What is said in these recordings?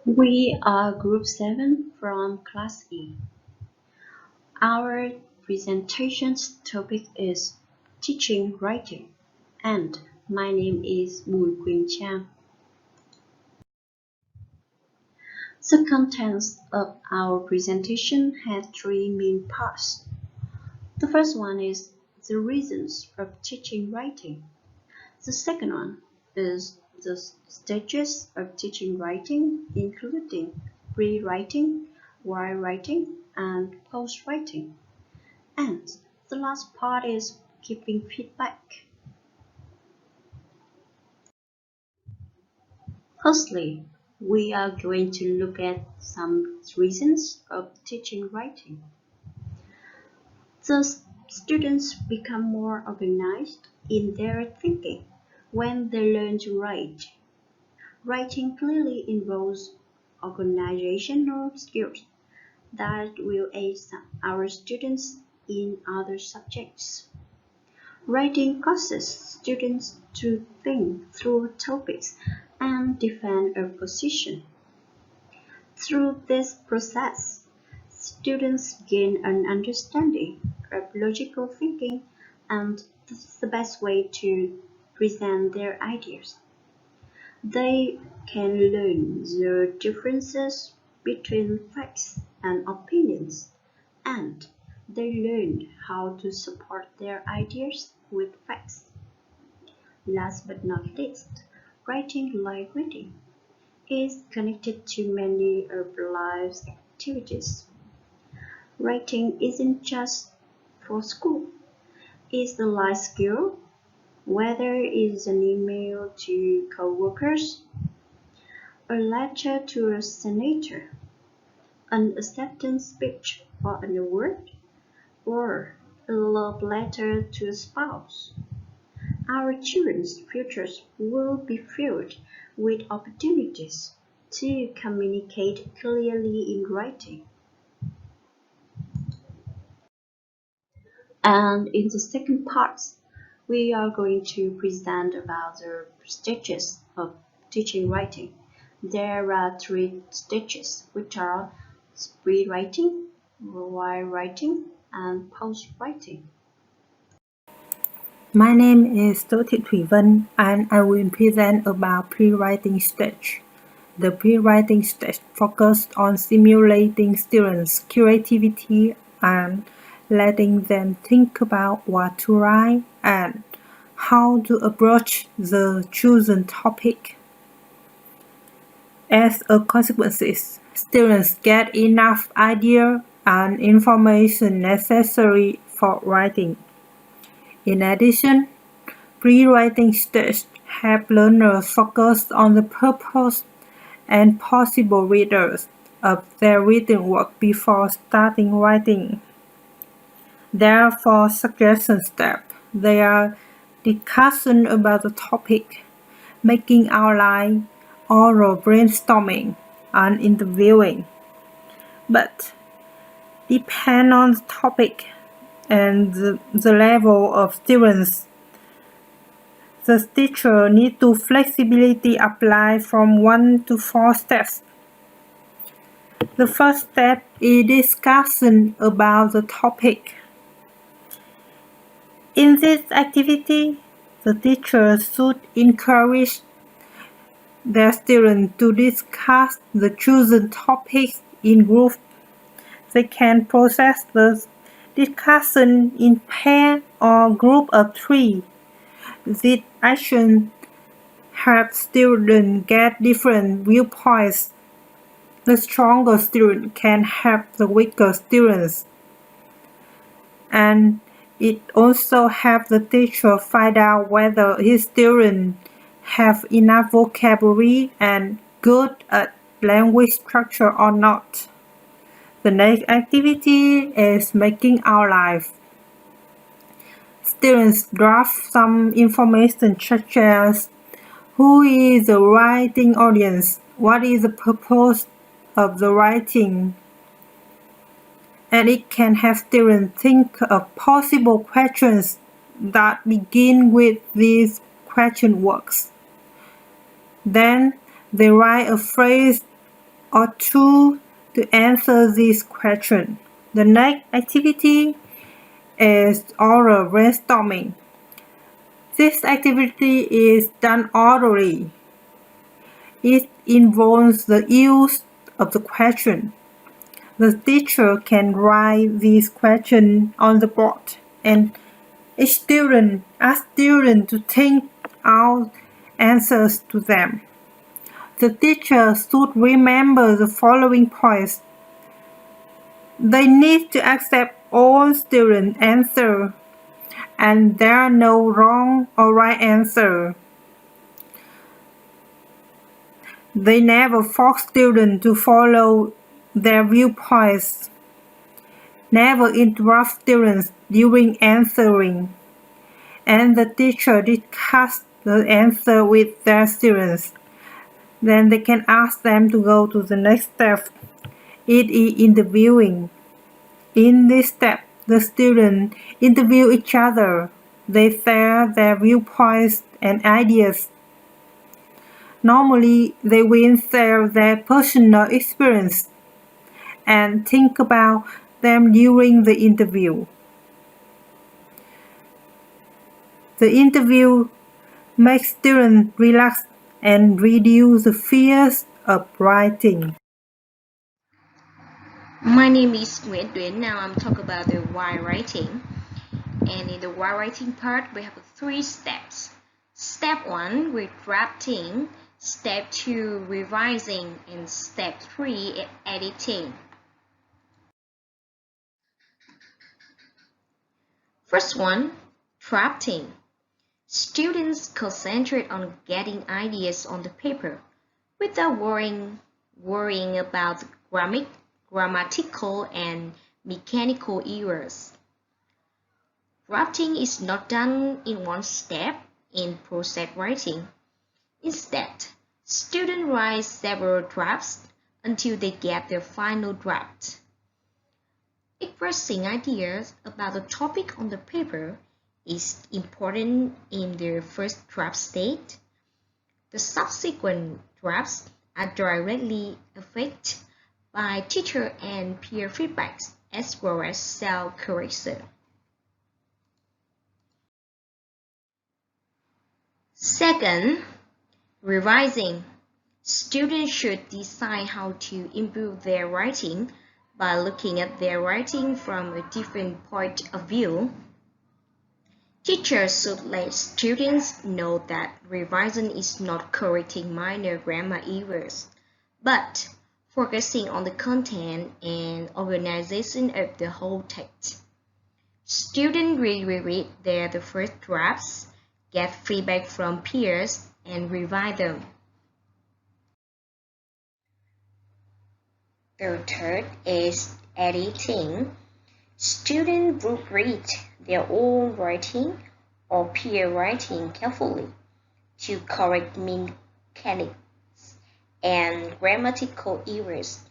We are Group 7 from Class E. Our presentation's topic is Teaching Writing, and my name is Bùi Quỳnh Trang. The contents of our presentation have three main parts. The first one is the reasons of teaching writing. The second one is the stages of teaching writing, including pre-writing, while writing, and post-writing. And the last part is giving feedback. Firstly, we are going to look at some reasons of teaching writing. The students become more organized in their thinking when they learn to write. Writing clearly involves organizational skills that will aid our students in other subjects. Writing causes students to think through topics and defend a position. Through this process, students gain an understanding of logical thinking and the best way to present their ideas. They can learn the differences between facts and opinions, and they learn how to support their ideas with facts. Last but not least, writing like reading is connected to many of life's activities. Writing isn't just for school, it's a life skill, whether it's an email to co-workers, a letter to a senator, an acceptance speech for an award, or a love letter to a spouse. Our children's futures will be filled with opportunities to communicate clearly in writing. And in the second part, we are going to present about the stages of teaching writing. There are three stages, which are pre-writing, while writing, and post-writing. My name is Thị Thủy Vân, and I will present about pre-writing stage. The pre-writing stage focused on stimulating students' creativity and letting them think about what to write and how to approach the chosen topic. As a consequence, students get enough idea and information necessary for writing. In addition, pre-writing stage help learners focus on the purpose and possible readers of their written work before starting writing. There are 4 suggestion steps. They are discussion about the topic, making outline, oral brainstorming, and interviewing. But depend on the topic and the level of students. The teacher needs to flexibility apply from 1 to 4 steps. The first step is discussion about the topic. In this activity, the teacher should encourage their students to discuss the chosen topics in groups. They can process the discussion in pair or group of 3. This action helps students get different viewpoints. The stronger student can help the weaker students. And it also helps the teacher find out whether his students have enough vocabulary and good at language structure or not. The next activity is making outline. Students draft some information such as who is the writing audience, what is the purpose of the writing, and it can have students think of possible questions that begin with these question words. Then they write a phrase or two to answer this question. The next activity is oral brainstorming. This activity is done orally. It involves the use of the question. The teacher can write these questions on the board, and each student asks students to think out answers to them. The teacher should remember the following points. They need to accept all students' answers, and there are no wrong or right answers. They never force students to follow their viewpoints. Never interrupt students during answering. And the teacher discusses the answer with their students. Then they can ask them to go to the next step. It is interviewing. In this step, the students interview each other. They share their viewpoints and ideas. Normally, they will share their personal experience and think about them during the interview. The interview makes students relax and reduce the fears of writing. My name is Nguyễn Thị Tuyến. Now I'm talking about the why writing. And in the why writing part, we have 3 steps. Step 1 with drafting, step 2 revising, and step 3 editing. First one, drafting. Students concentrate on getting ideas on the paper without worrying about the grammatical and mechanical errors. Drafting is not done in one step in process writing. Instead, students write several drafts until they get their final draft. Expressing ideas about the topic on the paper is important in the first draft state. The subsequent drafts are directly affected by teacher and peer feedbacks as well as self-correction. Second, revising. Students should decide how to improve their writing by looking at their writing from a different point of view. Teachers should let students know that revision is not correcting minor grammar errors, but focusing on the content and organization of the whole text. Students will reread the first drafts, get feedback from peers, and revise them. The third is editing. Students will read their own writing or peer writing carefully to correct mechanics and grammatical errors.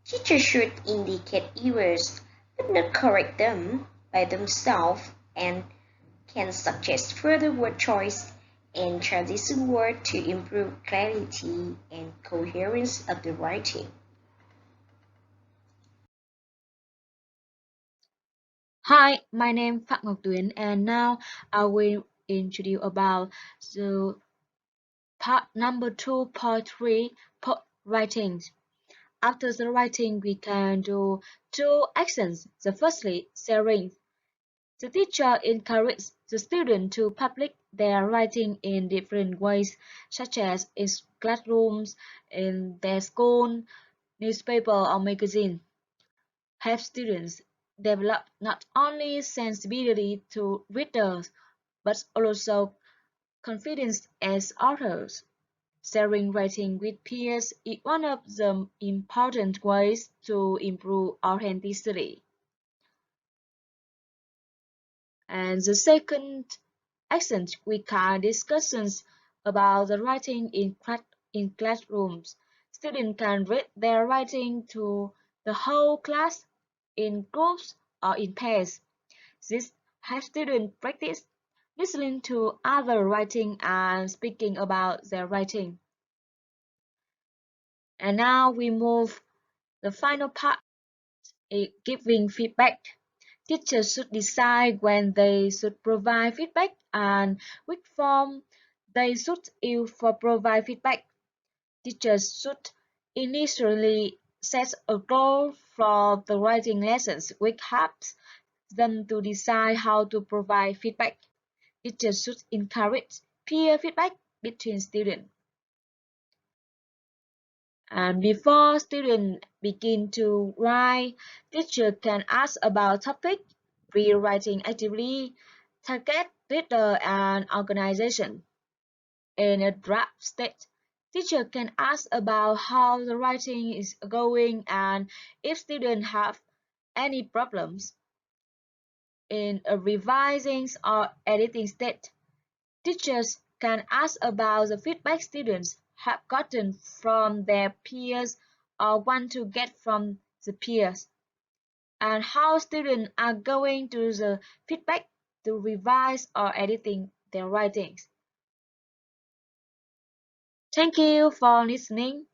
Teachers should indicate errors but not correct them by themselves and can suggest further word choice and transition word to improve clarity and coherence of the writing. Hi, my name is Phạm Ngọc Tuyến, and now I will introduce about the part number 2.3 writing. After the writing, we can do 2 actions. The firstly, sharing. The teacher encourages the student to publish their writing in different ways, such as in classrooms, in their school, newspaper, or magazine. Have students develop not only sensibility to readers, but also confidence as authors. Sharing writing with peers is one of the important ways to improve authenticity. And the second action, we can discussions about the writing in classrooms. Students can read their writing to the whole class in groups or in pairs. This helps students practice listening to other writing and speaking about their writing. And now we move the final part, giving feedback. Teachers should decide when they should provide feedback and which form they should use for provide feedback. Teachers should initially set a goal for the writing lessons, which helps them to decide how to provide feedback. Teachers should encourage peer feedback between students. And before students begin to write, teacher can ask about topic, pre-writing activity, target, reader, and organization. In a draft state, teacher can ask about how the writing is going and if students have any problems. In a revising or editing state, teachers can ask about the feedback students have gotten from their peers or want to get from the peers, and how students are going to the feedback to revise or editing their writings. Thank you for listening.